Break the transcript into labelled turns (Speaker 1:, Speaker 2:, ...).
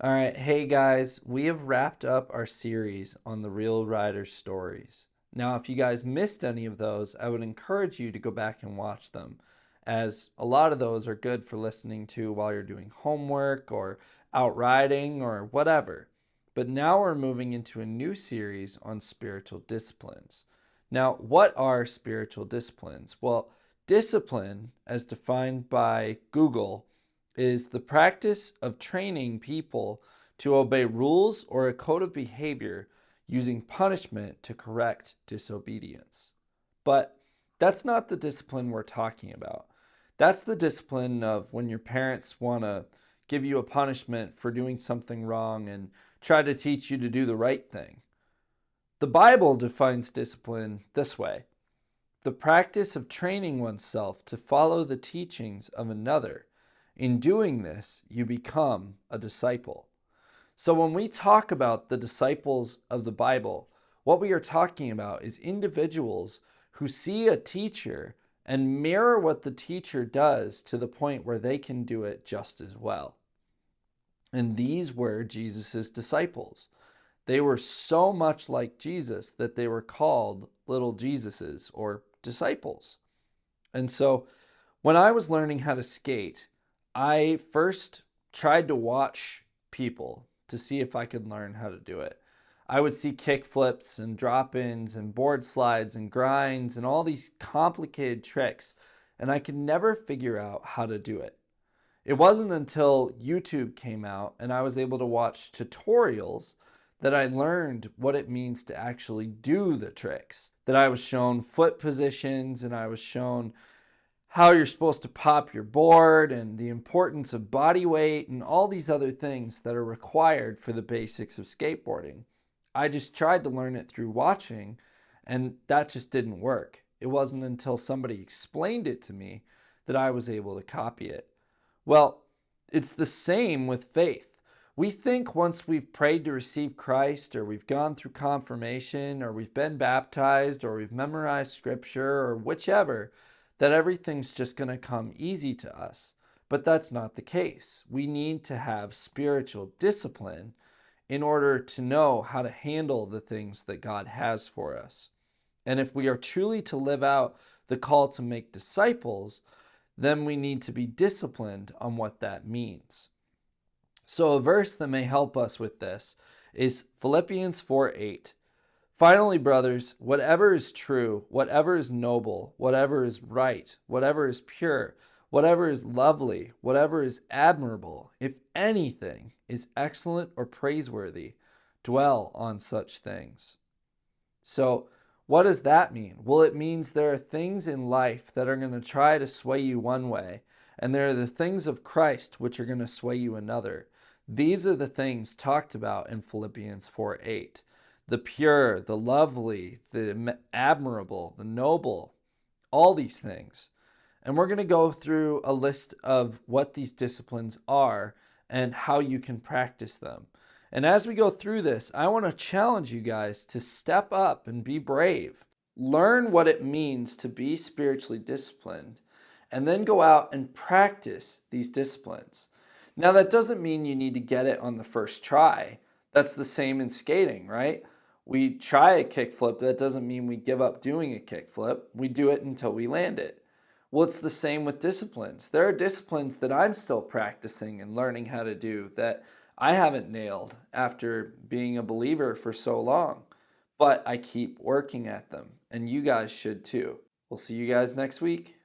Speaker 1: All right, hey guys, we have wrapped up our series on the Real Riders stories. Now, if you guys missed any of those, I would encourage you to go back and watch them, as a lot of those are good for listening to while you're doing homework or out riding or whatever. But now we're moving into a new series on spiritual disciplines. Now, what are spiritual disciplines? Well, discipline, as defined by Google, is the practice of training people to obey rules or a code of behavior using punishment to correct disobedience. But that's not the discipline we're talking about. That's the discipline of when your parents want to give you a punishment for doing something wrong and try to teach you to do the right thing. The Bible defines discipline this way: the practice of training oneself to follow the teachings of another. In doing this, you become a disciple. So when we talk about the disciples of the Bible, what we are talking about is individuals who see a teacher and mirror what the teacher does to the point where they can do it just as well. And these were Jesus' disciples. They were so much like Jesus that they were called little Jesuses or disciples. And so when I was learning how to skate, I first tried to watch people to see if I could learn how to do it. I would see kick flips and drop ins and board slides and grinds and all these complicated tricks, and I could never figure out how to do it. It wasn't until YouTube came out and I was able to watch tutorials that I learned what it means to actually do the tricks. That I was shown foot positions and I was shown how you're supposed to pop your board and the importance of body weight and all these other things that are required for the basics of skateboarding. I just tried to learn it through watching, and that just didn't work. It wasn't until somebody explained it to me that I was able to copy it. Well, it's the same with faith. We think once we've prayed to receive Christ, or we've gone through confirmation, or we've been baptized, or we've memorized scripture, or whichever, that everything's just going to come easy to us. But that's not the case. We need to have spiritual discipline in order to know how to handle the things that God has for us. And if we are truly to live out the call to make disciples, then we need to be disciplined on what that means. So a verse that may help us with this is Philippians 4:8. Finally, brothers, whatever is true, whatever is noble, whatever is right, whatever is pure, whatever is lovely, whatever is admirable, if anything is excellent or praiseworthy, dwell on such things. So, what does that mean? Well, it means there are things in life that are going to try to sway you one way, and there are the things of Christ which are going to sway you another. These are the things talked about in Philippians 4:8. The pure, the lovely, the admirable, the noble, all these things. And we're going to go through a list of what these disciplines are and how you can practice them. And as we go through this, I want to challenge you guys to step up and be brave. Learn what it means to be spiritually disciplined, and then go out and practice these disciplines. Now, that doesn't mean you need to get it on the first try. That's the same in skating, right? We try a kickflip. That doesn't mean we give up doing a kickflip. We do it until we land it. Well, it's the same with disciplines. There are disciplines that I'm still practicing and learning how to do that I haven't nailed after being a believer for so long, but I keep working at them, and you guys should too. We'll see you guys next week.